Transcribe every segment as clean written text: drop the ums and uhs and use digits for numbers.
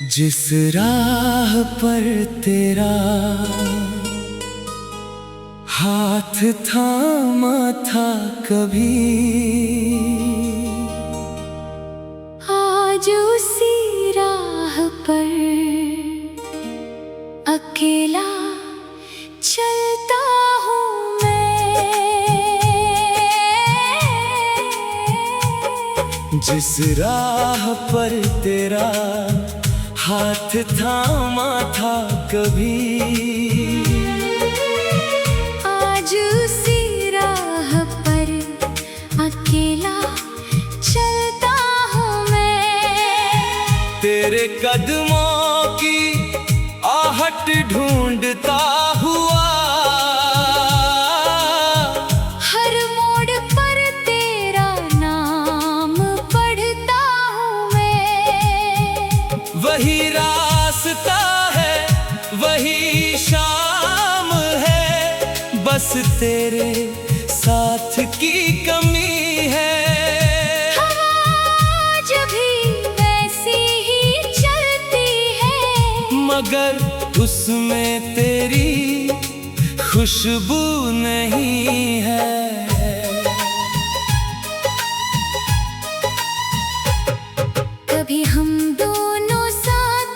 जिस राह पर तेरा हाथ थामा था कभी, आज उसी राह पर अकेला चलता हूँ मैं। जिस राह पर तेरा हाथ थामा था कभी, आज उसी राह पर अकेला चलता हूँ मैं। तेरे कदमों की आहट ढूंढता हुआ, हर मोड़ पर तेरा नाम पढ़ता हूँ मैं। वही रास्ता है, वही शाम है, बस तेरे साथ की कमी है। आज भी वैसी ही चलती है, मगर उसमें तेरी खुशबू नहीं है। कभी हम दोनों साथ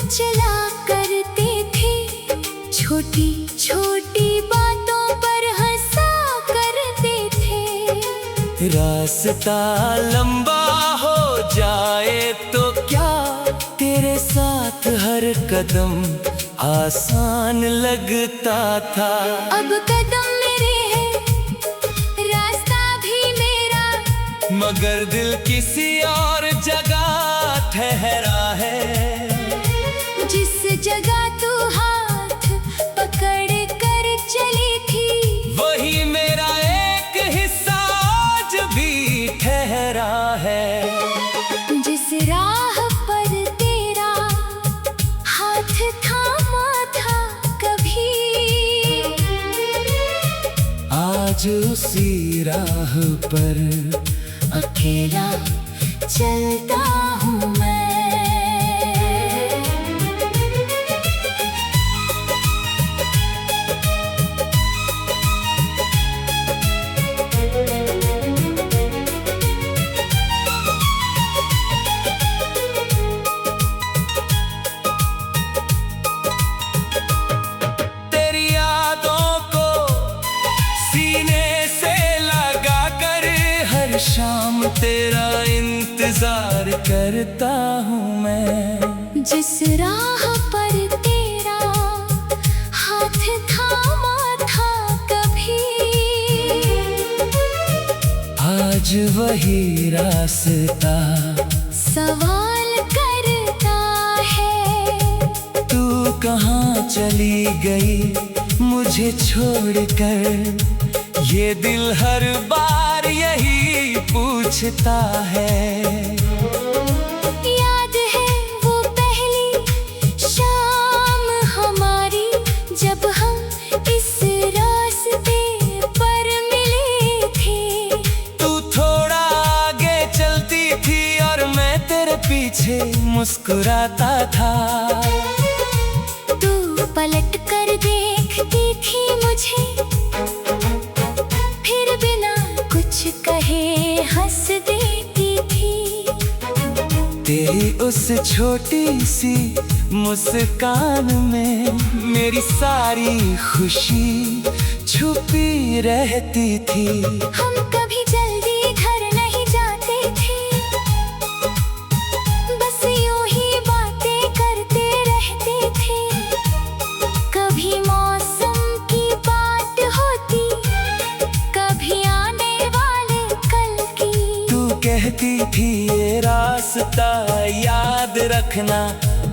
चला करते थे, छोटी छोटी बातों पर हंसा करते थे। रास्ता लंबा हो जाए तो क्या, तेरे साथ हर कदम आसान लगता था। अब कदम मेरे हैं, रास्ता भी मेरा, मगर दिल किसी और जगह ठहरा है। जिस जगह तू हाथ पकड़ कर चली थी, वही मेरा एक हिस्सा आज भी ठहरा है। जिस राह पर तेरा हाथ थामा था कभी, आज उसी राह पर अकेला चलता हूँ मैं। तेरी यादों को सीने से लगा कर हर शाम तेरा इंतजार करता हूँ मैं। जिस राह पर तेरा हाथ थामा था कभी, आज वही रास्ता सवाल करता है। तू कहाँ चली गई मुझे छोड़कर, ये दिल हर बार यही पूछता है। याद है वो पहली शाम हमारी, जब हम इस रास्ते पर मिले थे। तू थोड़ा आगे चलती थी और मैं तेरे पीछे मुस्कुराता था। तू पलट कर देखती थी मुझे, फिर बिना कुछ कहे हंस देती थी। तेरी उस छोटी सी मुस्कान में मेरी सारी खुशी छुपी रहती थी। हम कभी जल्दी घर नहीं जाते थे, बस यूं ही बातें करते रहते थे। कभी मौसम की बात होती, कभी आने वाले कल की। तू कहती थी ये रास्ता याद रखना,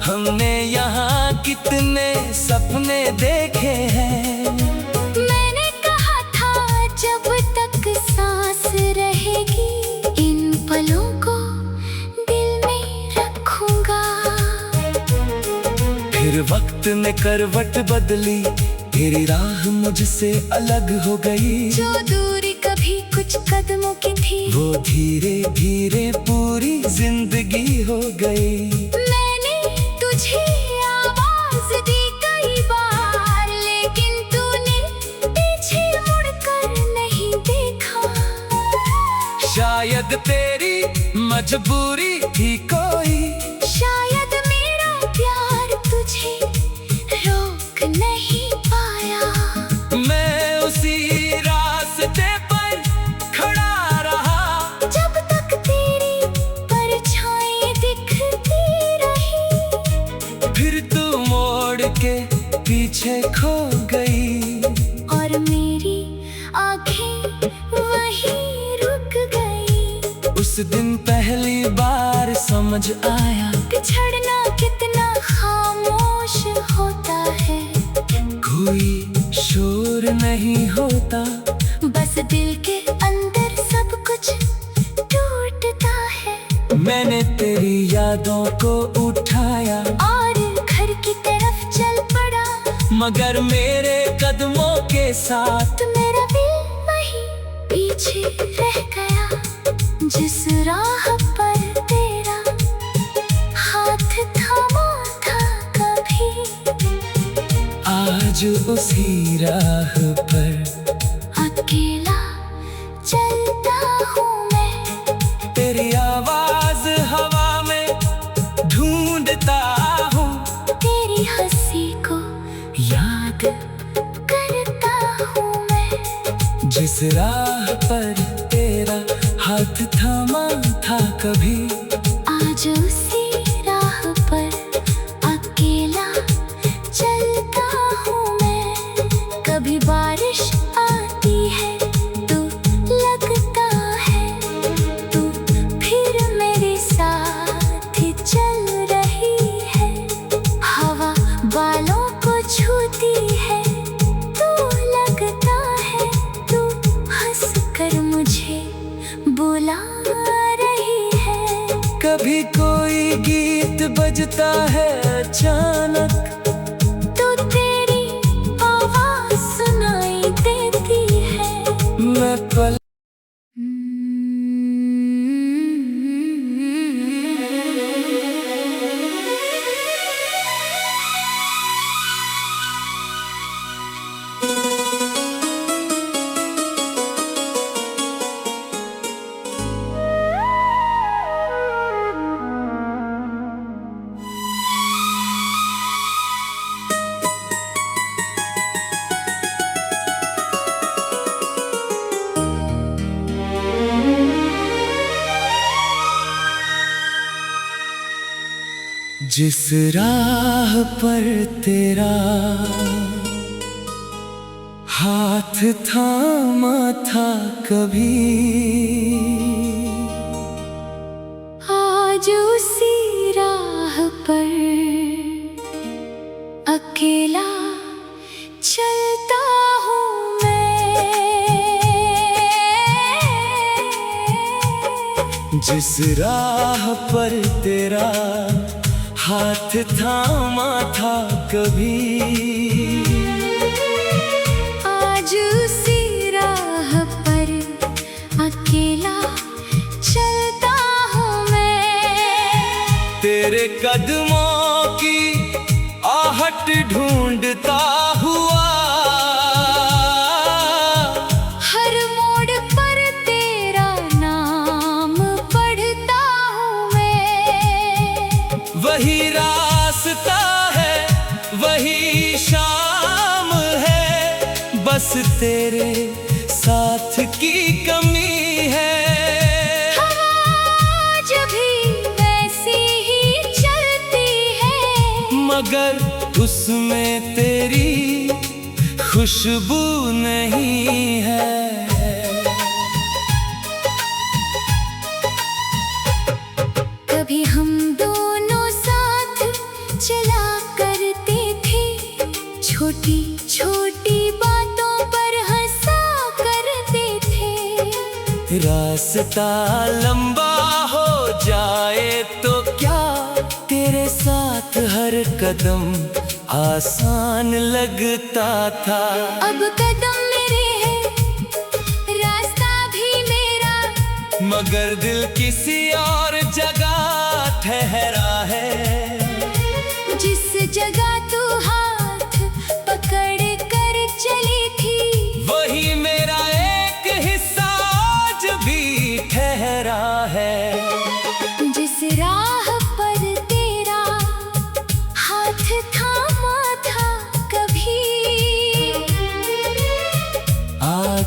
हमने यहाँ कितने सपने देखे हैं। मैंने कहा था जब तक सांस रहेगी, इन पलों को दिल में रखूंगा। फिर वक्त ने करवट बदली, तेरी राह मुझसे अलग हो गई। जो दूरी कभी कुछ कदमों की थी, वो धीरे धीरे पूरी जिंदगी हो गई। मैंने शायद तेरी मजबूरी थी कोई, शायद मेरा प्यार तुझे रोक नहीं पाया। मैं उसी रास्ते पर खड़ा रहा जब तक तेरी परछाई दिखती रही। फिर तू मोड़ के पीछे खो गई और मेरी आंखें वहीं रुक गई। उस दिन पहली बार समझ आया बिछड़ना कितना खामोश होता है। कोई शोर नहीं होता, बस दिल के अंदर सब कुछ टूटता है। मैंने तेरी यादों को उठाया और घर की तरफ चल पड़ा, मगर मेरे कदमों के साथ मेरा दिल वहीं पीछे रह गया। जिस राह पर तेरा हाथ थामा था कभी, आज उसी राह पर अकेला चलता हूँ मैं। तेरी आवाज हवा में ढूंढता हूँ, तेरी हंसी को याद करता हूँ मैं। जिस राह पर तेरा हाथ थामा था कभी, आज उसी राह पर अकेला चलता हूँ मैं। कभी बारिश आती है तो लगता है तू फिर मेरे साथ चल रही है। हवा बालों को छूती है तो लगता है तू हंस कर मुझे बुला रही है। कभी कोई गीत बजता है अचानक, तो तेरी आवाज सुनाई देती है। मैं पल जिस राह पर तेरा हाथ थामा था कभी, आज उसी राह पर अकेला चलता हूँ मैं। जिस राह पर तेरा हाथ थामा था कभी, आज उसी राह पर अकेला चलता हूँ मैं। तेरे कदमों की आहट ढूंढता हुआ, हर मोड़ पर तेरा नाम पढ़ता हूँ मैं। वही रास्ता है वही शाम है, बस तेरे साथ की कमी है। हवा जब भी वैसी ही चलती है, मगर उसमें तेरी खुशबू नहीं है। कभी हम दोनों साथ चला करते थे, छोटी छोटी बातों पर हंसा करते थे। रास्ता लंबा हो जाए तो क्या, तेरे साथ हर कदम आसान लगता था। अब कदम मेरे हैं, रास्ता भी मेरा, मगर दिल किसी और जगह ठहरा है। जिस जगह तू हाथ पकड़ कर चली थी, वही मेरा एक हिस्सा आज भी ठहरा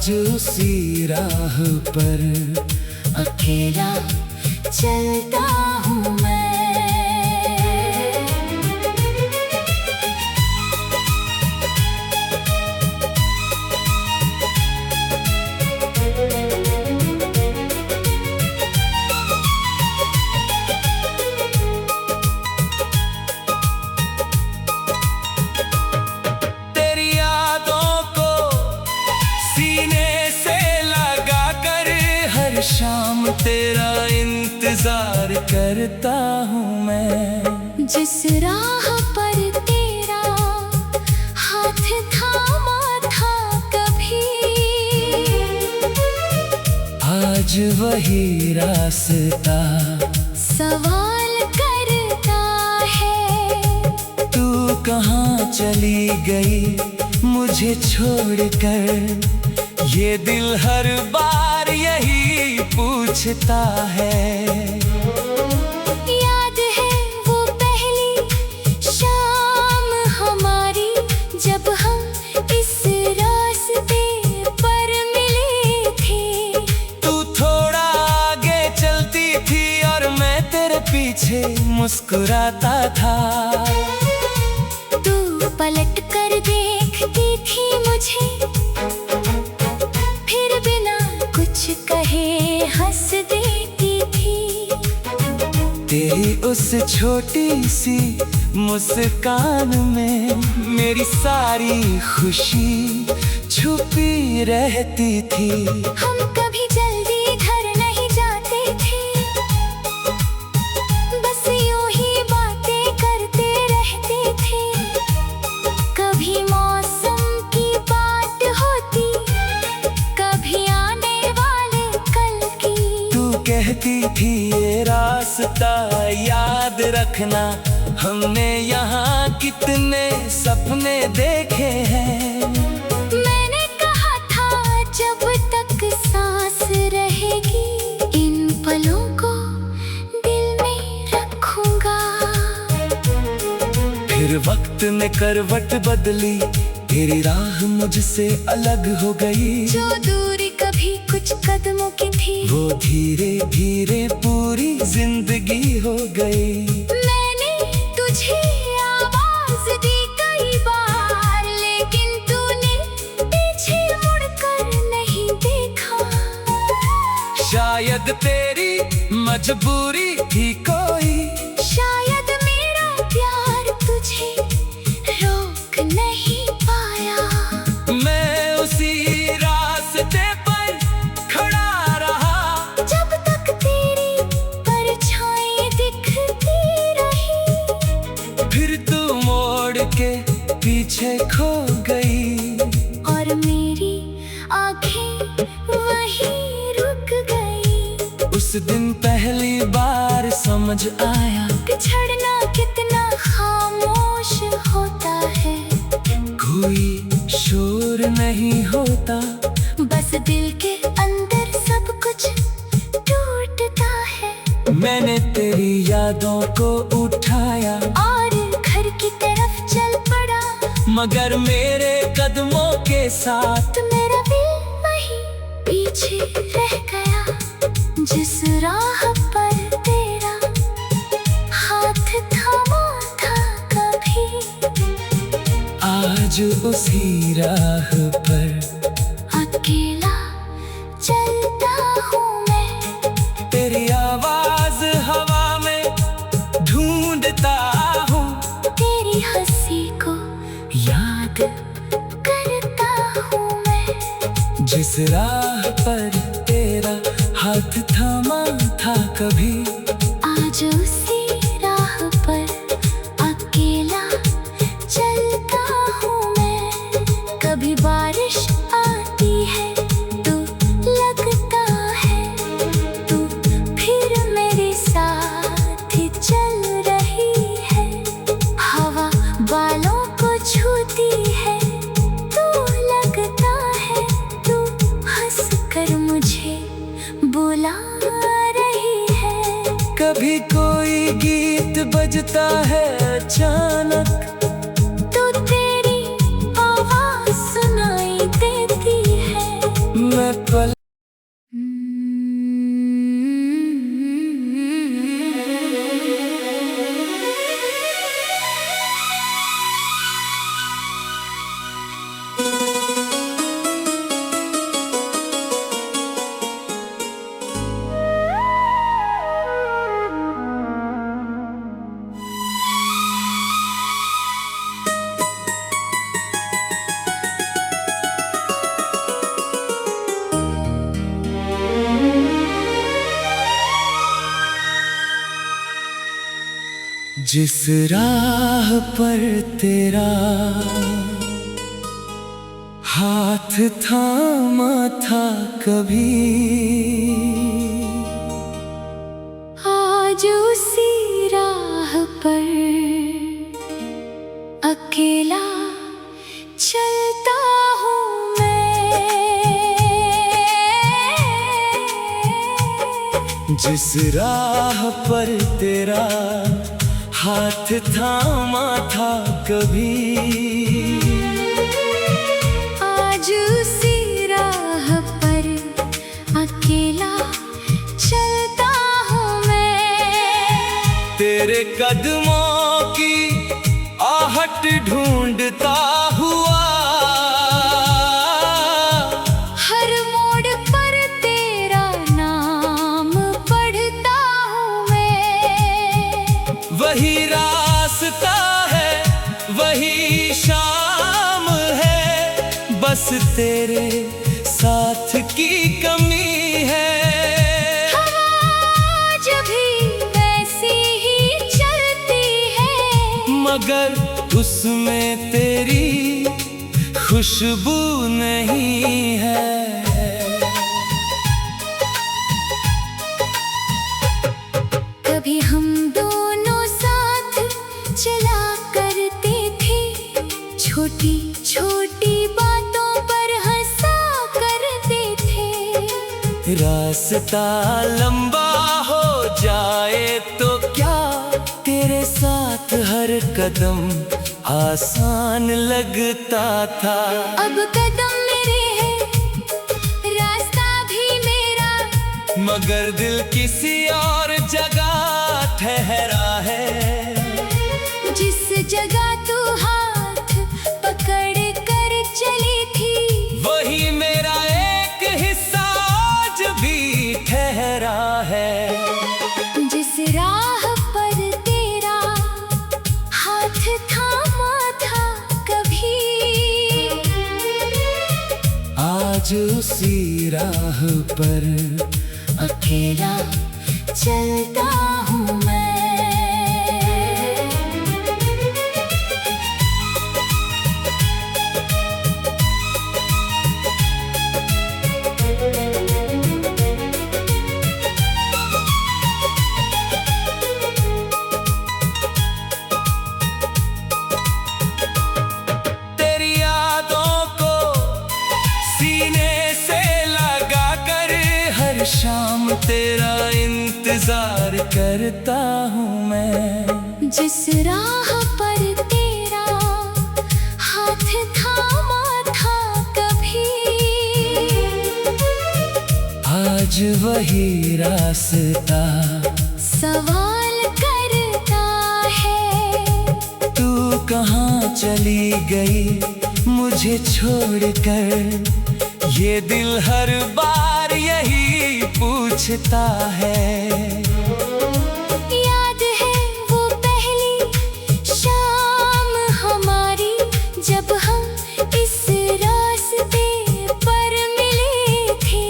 आज उसी राह पर अकेला चलता हूँ मैं। तेरी यादों को सीने से लगा कर हर शाम तेरा इंतजार करता हूँ मैं। जिस राह पर तेरा हाथ थामा था कभी, आज वही रास्ता सवाल करता है। तू कहाँ चली गई मुझे छोड़कर, ये दिल हर बार यही पूछता है। याद है वो पहली शाम हमारी, जब हम इस रास्ते पर मिले थे। तू थोड़ा आगे चलती थी और मैं तेरे पीछे मुस्कुराता था। तू पलट कर देखती थी मुझे, फिर बिना कुछ कहे हंस देती थी। तेरी उस छोटी सी मुस्कान में मेरी सारी खुशी छुपी रहती थी। हम कभी जल्दी घर नहीं जाते थे, बस यूं ही बातें करते रहते थे। कभी मौसम की बात होती, कभी आने वाले कल की। तू कहती थी ये रास्ता याद रखना, हमने यहाँ कितने सपने देखे हैं। मैंने कहा था जब तक सांस रहेगी, इन पलों को दिल में रखूंगा। फिर वक्त ने करवट बदली, तेरी राह मुझसे अलग हो गई। जो दूरी कभी कुछ कदमों की थी, वो धीरे धीरे पूरी जिंदगी हो गई। मैंने तुझे आवाज दी कई बार, लेकिन तूने पीछे मुड़कर नहीं देखा। शायद तेरी मजबूरी थी कोई, शायद मेरा प्यार तुझे रोक नहीं पाया। मैं उसी रास्ते पर खड़ा रहा, जब तक तेरी परछाई दिखती रही। फिर तू मोड़ के पीछे खो गई और मेरी आंखें वहीं रुक गई। उस दिन पहली बार समझ आया बिछड़ना कितना खामोश होता है। कोई शोर नहीं होता, बस दिल के अंदर सब कुछ टूटता है। मैंने तेरी यादों को उठाया और घर की तरफ चल पड़ा, मगर मेरे कदमों के साथ तो मेरा दिल वहीं पीछे रह गया। जिस राह पर तेरा हाथ थामा था कभी, आज उसी राह पर अकेला चलता हूँ मैं। तेरी आवाज हवा में ढूंढता हूँ, तेरी हंसी को याद करता हूँ मैं। जिस राह पर तेरा हाथ थामा था कभी, आज उसी राह पर अकेला चलता हूँ मैं। कभी बारिश आती है तो लगता है तू फिर मेरे साथ चल रही है। हवा बालों को छूती है तो लगता है तू हंस कर मुझे बुला रही है। कभी कोई गीत बजता है अचानक, तो तेरी आवाज सुनाई देती है। मैं पल जिस राह पर तेरा हाथ थामा था कभी, आज उसी राह पर अकेला चलता हूँ मैं। जिस राह पर तेरा हाथ थामा था कभी, आज उसी राह पर अकेला चलता हूँ मैं। तेरे कदमों की आहट ढूंढता हुआ, हर मोड़ पर तेरा नाम पढ़ता हूँ मैं। वही रास्ता है, वही शाम है, बस तेरे साथ की कमी है। आज भी वैसी ही चलती है, मगर उसमें तेरी खुशबू नहीं है। कभी हम दोनों साथ चला करते थे, छोटी छोटी बातों पर हंसा करते थे। रास्ता लंबा हो जाए तो क्या, तेरे साथ हर कदम आसान लगता था। अब कदम मेरे हैं, रास्ता भी मेरा, मगर दिल किसी और जगह ठहरा है। जिस जगह तू हाथ पकड़ कर चली थी, वही मेरा एक हिस्सा आज भी ठहरा है। जिस राह पर तेरा हाथ थामा था कभी, आज उसी राह पर अकेला चलता हूँ मैं। तेरी यादों को सीने से लगा कर हर शाम तेरा इंतजार करता हूँ मैं। जिस राह पर तेरा हाथ थामा था कभी, आज वही रास्ता सवाल करता है। तू कहाँ चली गई मुझे छोड़कर, ये दिल हर बार यही पूछता है। याद है वो पहली शाम हमारी, जब हम इस रास्ते पर मिले थे।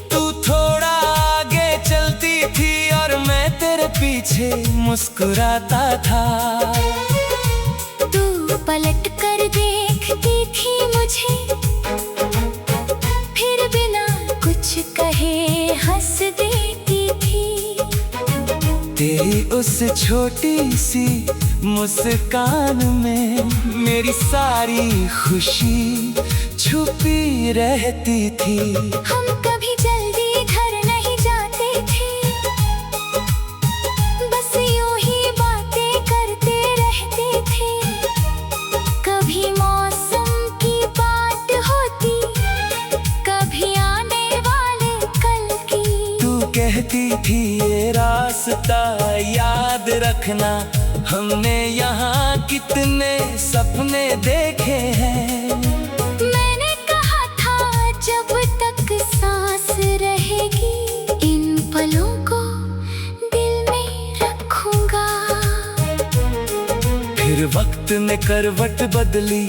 तू थोड़ा आगे चलती थी और मैं तेरे पीछे मुस्कुराता था। तू पलट कर देखती थी मुझे, फिर बिना कुछ कहे हंस देती थी। तेरी उस छोटी सी मुस्कान में मेरी सारी खुशी छुपी रहती थी। हम कभी जल्दी घर नहीं जाते थे, बस यूं ही बातें करते रहते थे। कभी मौसम की बात होती, कभी आंधी कहती थी ये रास्ता याद रखना, हमने यहाँ कितने सपने देखे हैं। मैंने कहा था जब तक सांस रहेगी इन पलों को दिल में रखूंगा। फिर वक्त ने करवट बदली,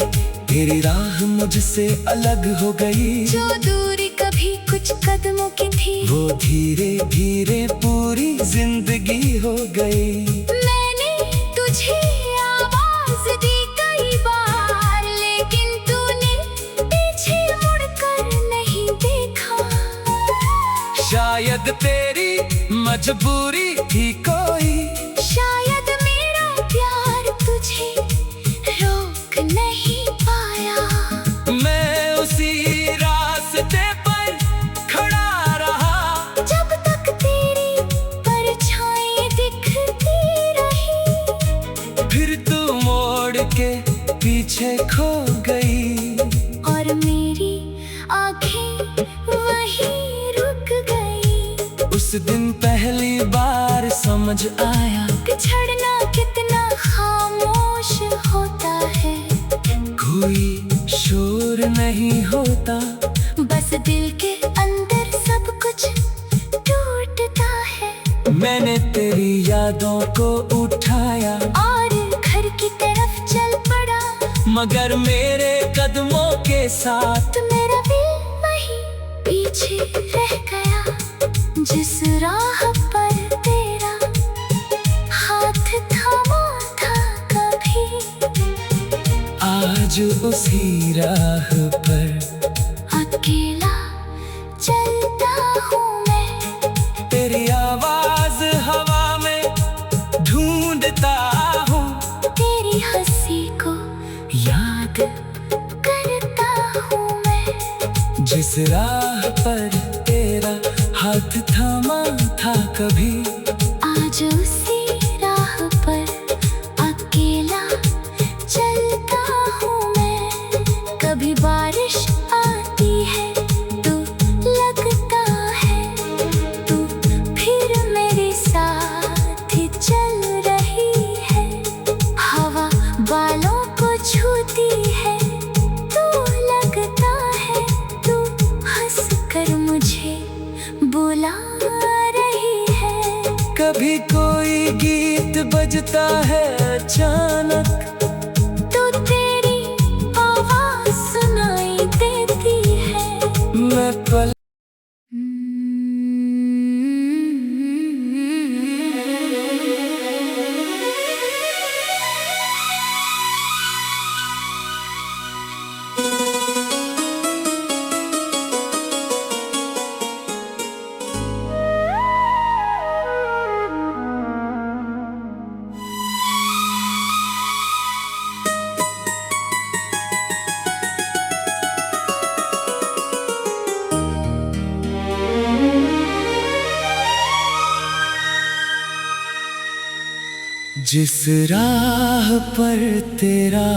तेरी राह मुझसे अलग हो गई। जो दूरी कभी कुछ कदमों की थी, वो धीरे धीरे पूरी जिंदगी हो गई। मैंने तुझे आवाज दी कई बार, लेकिन तूने पीछे मुड़कर नहीं देखा। शायद तेरी मजबूरी थी कोई, शायद मेरा प्यार तुझे रोक नहीं पाया। मैं उसी रास्ते पर खड़ा रहा जब तक तेरी परछाई दिखती रही। फिर तू मोड़ के पीछे खो गई और मेरी आंखें वहीं रुक गई। उस दिन पहली बार समझ आया, बिछड़ना कितना खामोश होता है। कोई शोर नहीं होता, बस दिल के अंदर सब कुछ टूटता है। मैंने तेरी यादों को उठाया और घर की तरफ चल पड़ा, मगर मेरे कदमों के साथ मेरा दिल वहीं पीछे रह गया। जिस राह पर तेरा हाथ थामा था कभी, आज उसी राह पर अकेला चलता हूँ मैं। तेरी आवाज हवा में ढूंढता हूँ, तेरी हंसी को याद करता हूँ मैं। जिस राह पर तेरा हाथ थामा था कभी, आज उसी राह पर अकेला चलता हूँ मैं। कभी बारिश आती है तो लगता है तू फिर मेरे साथ चल रही है। हवा बालों को छूती है तो लगता है तू हंस कर मुझे बुला रही है। कभी कोई गीत बजता है अचानक, तो तेरी आवाज सुनाई देती है। मैं पल जिस राह पर तेरा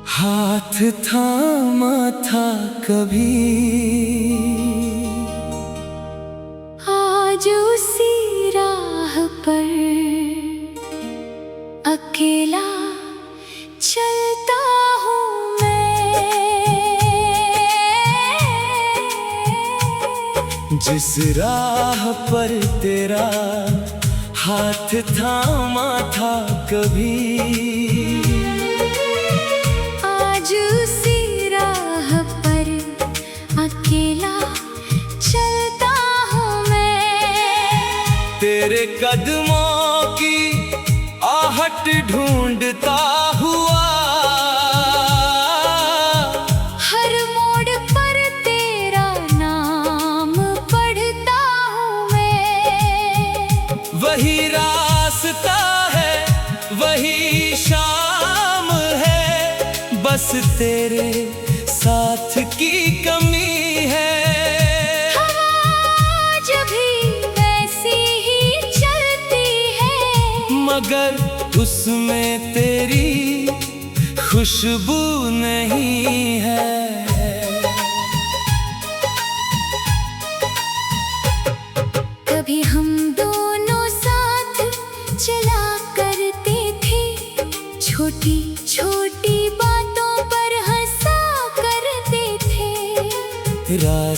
हाथ थामा था कभी, आज उसी राह पर अकेला चलता हूँ मैं। जिस राह पर तेरा हाथ थामा था कभी, आज उसी राह पर अकेला चलता हूँ मैं। तेरे कदमों की आहट ढूंढता हुआ, हर मोड़ पर तेरा नाम पढ़ता हूँ मैं। वही रास्ता है वही शाम है, बस तेरे साथ की कमी है। आज भी वैसी ही चलती है, मगर उसमें तेरी खुशबू नहीं है।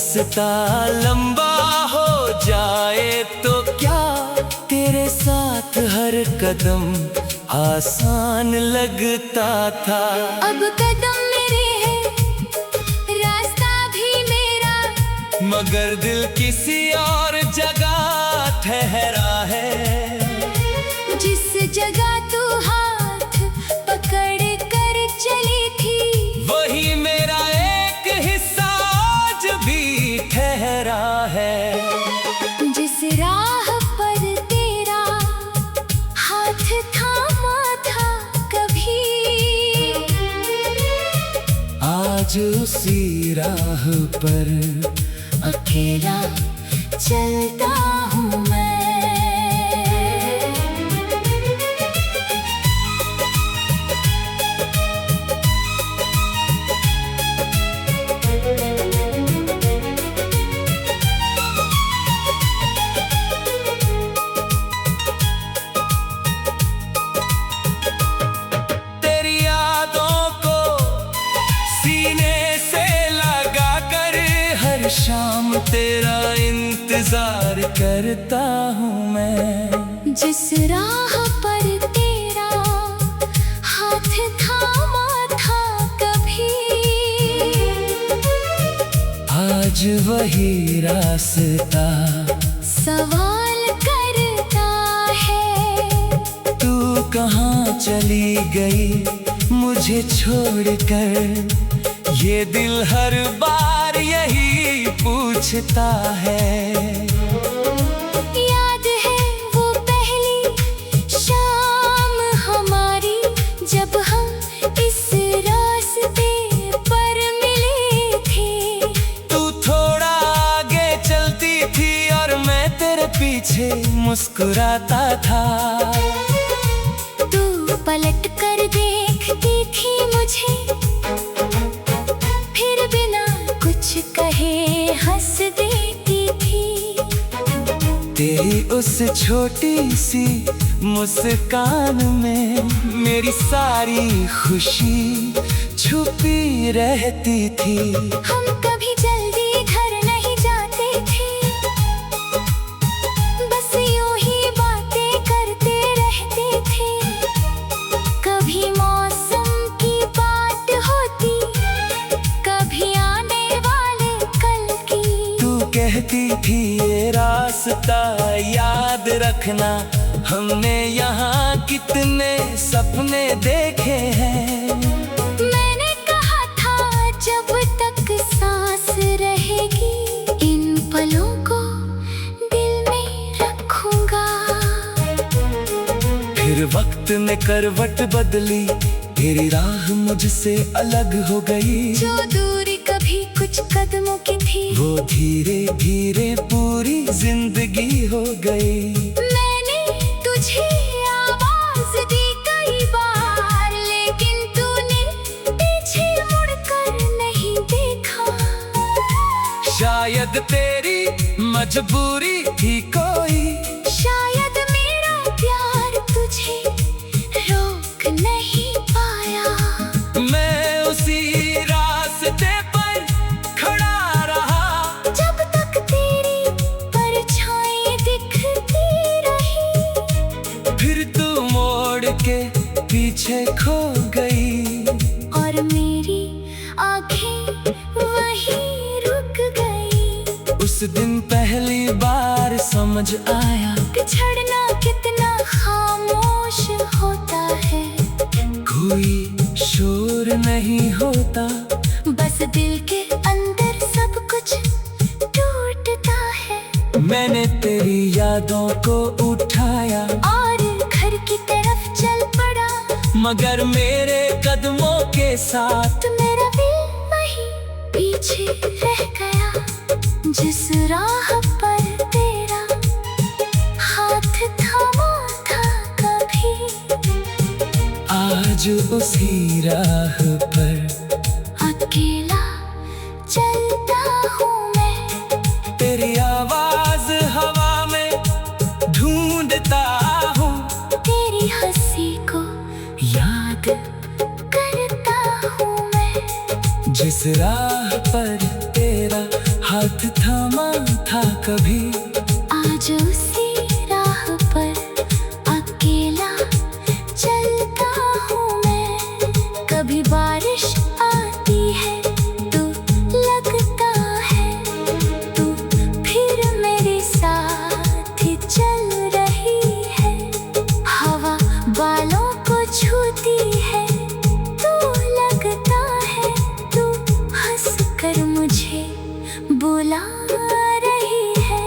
रास्ता लंबा हो जाए तो क्या, तेरे साथ हर कदम आसान लगता था। अब कदम मेरे हैं, रास्ता भी मेरा, मगर दिल किसी और जगह ठहरा है। जिस जगह तू हाथ पकड़ कर चली थी, वही मेरा एक हिस्सा आज भी ठहरा है। जिस राह पर तेरा हाथ थामा था कभी, आज उसी राह पर अकेला चलता हूँ मैं। तेरी यादों को सीने से लगा कर हर शाम तेरा इंतजार करता हूँ मैं। जिस राह पर तेरा हाथ थामा था कभी, आज वही रास्ता सवाल करता है। तू कहाँ चली गई मुझे छोड़कर, ये दिल हर बार यही पूछता है। याद है वो पहली शाम हमारी, जब हम इस रास्ते पर मिले थे। तू थोड़ा आगे चलती थी और मैं तेरे पीछे मुस्कुराता था। तू पलट कर देखती थी मुझे, फिर बिना कुछ कहे हंस देती थी। तेरी उस छोटी सी मुस्कान में मेरी सारी खुशी छुपी रहती थी। हम कभी जल्दी घर नहीं जाते थे, बस यूं ही बातें करते रहते थे। कभी मौसम की बात होती, कभी आने वाले कल की। तू कहती थी ये रास्ता याद रखना, हमने यहाँ कितने सपने देखे हैं। मैंने कहा था जब तक सांस रहेगी, इन पलों को दिल में रखूंगा। फिर वक्त ने करवट बदली, तेरी राह मुझसे अलग हो गई। जो दूरी कभी कुछ कदमों की थी, वो धीरे धीरे पूरी जिंदगी हो गई। मैंने तुझे आवाज दी कई बार, लेकिन तूने पीछे मुड़कर नहीं देखा। शायद तेरी मजबूरी थी कोई, शायद मेरा प्यार तुझे रोक नहीं पाया। मैं उसी रास्ते पर खड़ा रहा, जब तक तेरी परछाई दिखती रही। फिर तू मोड़ के पीछे खो गई। और मेरी आंखें वहीं रुक गई। उस दिन पहली बार समझ आया, बिछड़ना कितना खामोश होता है। कोई शोर नहीं होता, बस दिल के अंदर सब कुछ टूटता है। मैंने तेरी यादों को उठाया और घर की तरफ चल पड़ा, मगर मेरे कदमों के साथ मेरा दिल वहीं पीछे रह गया। जिस राह पर तेरा हाथ थामा था कभी, आज उसी राह पर अकेला चलता हूँ मैं। तेरी आवाज हवा में ढूंढता हूँ, तेरी हंसी को याद करता हूँ मैं। जिस राह पर तेरा हाथ थामा था कभी। आज उसी राह पर अकेला चलता हूँ मैं। कभी बारिश आती है तो लगता है तू फिर मेरे साथ चल रही है। हवा बालों को छूती है तो लगता है तू हंस कर मुझे बुला रही है।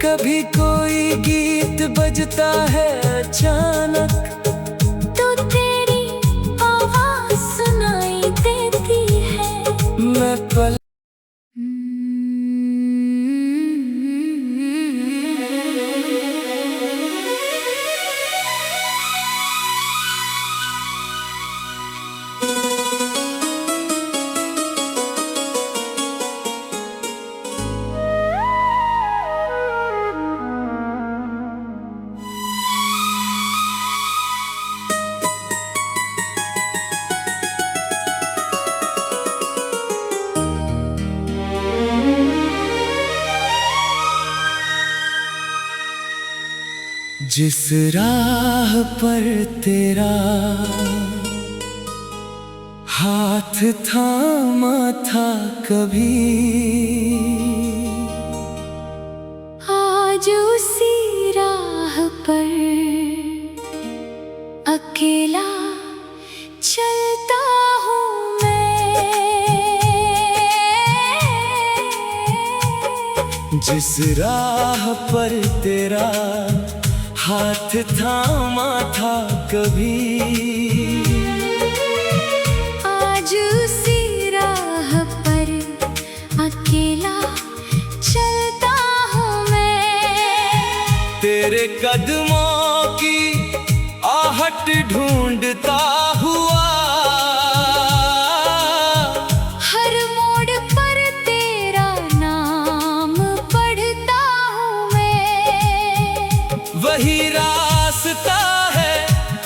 कभी कोई गीत बजता है अचानक तो तेरी आवाज सुनाई देती है। मैं पल जिस राह पर तेरा हाथ थामा था कभी। आज उसी राह पर अकेला चलता हूँ मैं। जिस राह पर तेरा हाथ थामा था कभी। आज उसी राह पर अकेला चलता हूँ मैं। तेरे कदमों की आहट ढूंढता हुआ हर मोड़ पर तेरा नाम पढ़ता हूँ मैं। वही रास्ता है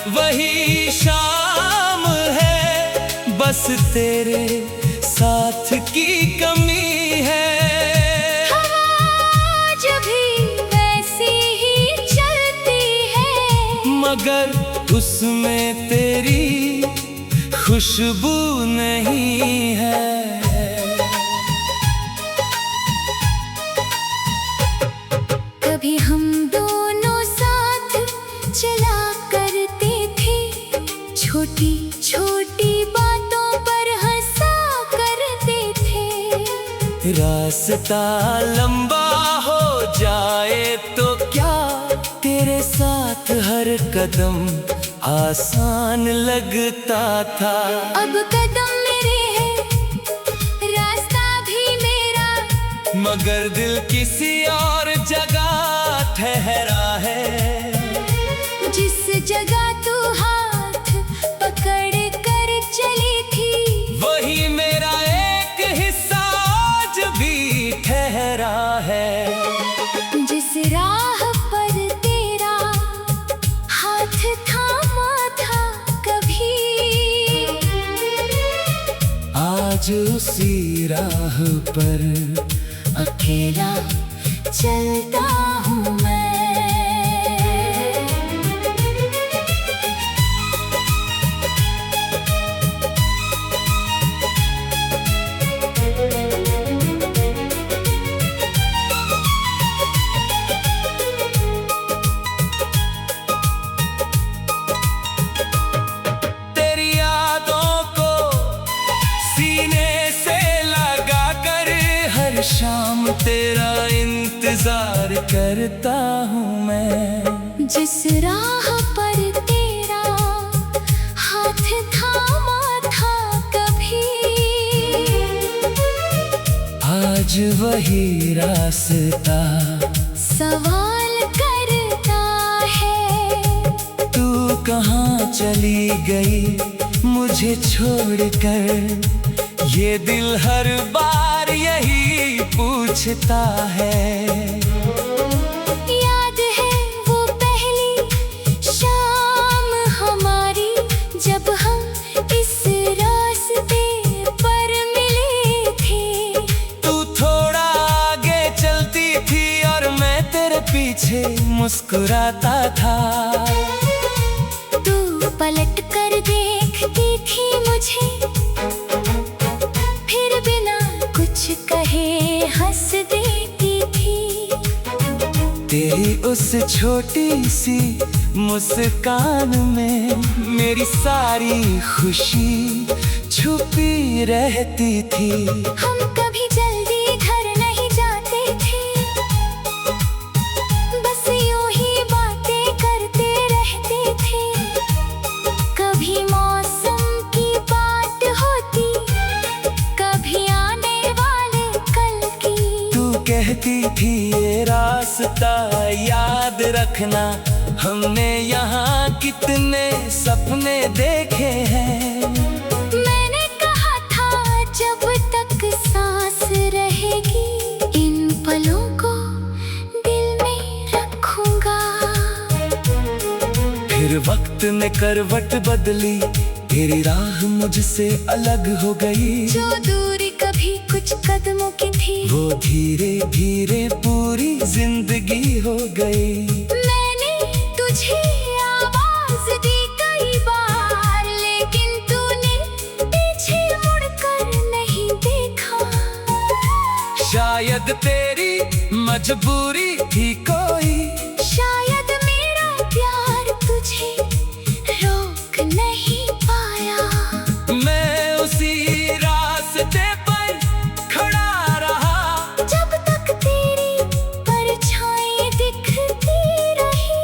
वही शाम है, बस तेरे साथ की कमी है। हवा जब भी वैसी ही चलती है मगर उसमें तेरी खुशबू नहीं है। कभी हम दोनों साथ चला करते थे, छोटी छोटी बातों पर हंसा करते थे। रास्ता लंबा हो जाए तो क्या, तेरे साथ हर कदम आसान लगता था। अब कदम मेरे हैं, रास्ता भी मेरा, मगर दिल किसी और जगह ठहरा है। जिस जगह तू हाथ पकड़ कर चली थी वही मेरा एक हिस्सा आज भी ठहरा है। जिस राह पर तेरा हाथ थामा था कभी। आज उसी राह पर अकेला चलता हूँ मैं। तेरी यादों को सीने से लगा कर हर शाम तेरा इंतजार करता हूँ मैं। जिस राह पर तेरा हाथ थामा था कभी। आज वही रास्ता सवाल करता है, तू कहाँ चली गई मुझे छोड़कर। ये दिल हर बार यही पूछता है। याद है वो पहली शाम हमारी, जब हम इस रास्ते पर मिले थे। तू थोड़ा पीछे मुस्कुराता था। तू पलट कर देखती थी मुझे, फिर बिना कुछ कहे हंस देती थी। तेरी उस छोटी सी मुस्कान में मेरी सारी खुशी छुपी रहती थी। हम कभी जल्दी घर नहीं जाते थे, बस यूं ही बातें करते रहते थे। कभी मौसम की बात होती, कभी आने वाले कल की। तू कहती थी ये रास्ता याद रखना, हमने यहाँ कितने सपने देखे हैं। मैंने कहा था जब तक सांस रहेगी, इन पलों को दिल में रखूंगा। फिर वक्त ने करवट बदली, तेरी राह मुझसे अलग हो गई। जो दूरी कभी कुछ कदमों की थी, वो धीरे धीरे पूरी जिंदगी हो गई। मैंने तुझे आवाज दी कई बार, लेकिन तूने पीछे मुड़कर नहीं देखा। शायद तेरी मजबूरी थी कोई, शायद मेरा प्यार तुझे रोक नहीं पाया। मैं उसी रास्ते पर खड़ा रहा, जब तक तेरी परछाई दिखती रही।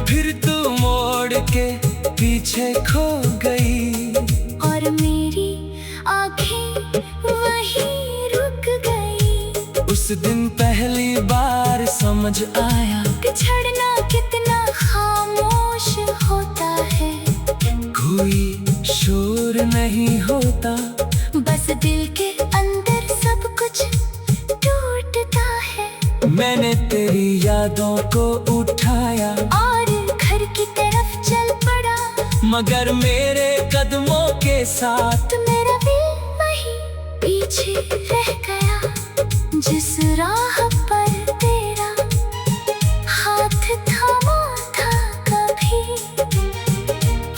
फिर तू मोड़ के पीछे खो गई, और मेरी आंखें वहीं रुक गई। उस दिन पहली बार समझ आया बिछड़ना कितना खामोश होता है। कोई शोर नहीं होता, बस दिल के अंदर सब कुछ टूटता है। मैंने तेरी यादों को उठाया और घर की तरफ चल पड़ा, मगर मेरे कदमों के साथ तो मेरा दिल वहीं पीछे रह गया। जिस राह पर तेरा हाथ थामा था कभी,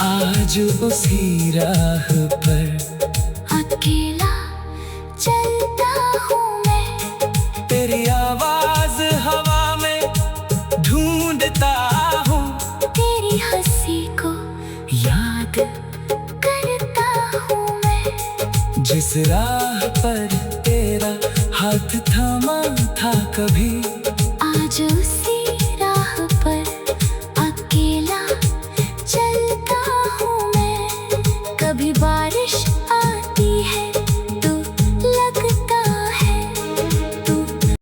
आज उसी राह पर अकेला चलता हूँ मैं। तेरी आवाज हवा में ढूंढता हूँ, तेरी हंसी को याद करता हूँ मैं। जिस राह पर तेरा हाथ थामा था कभी, आज उस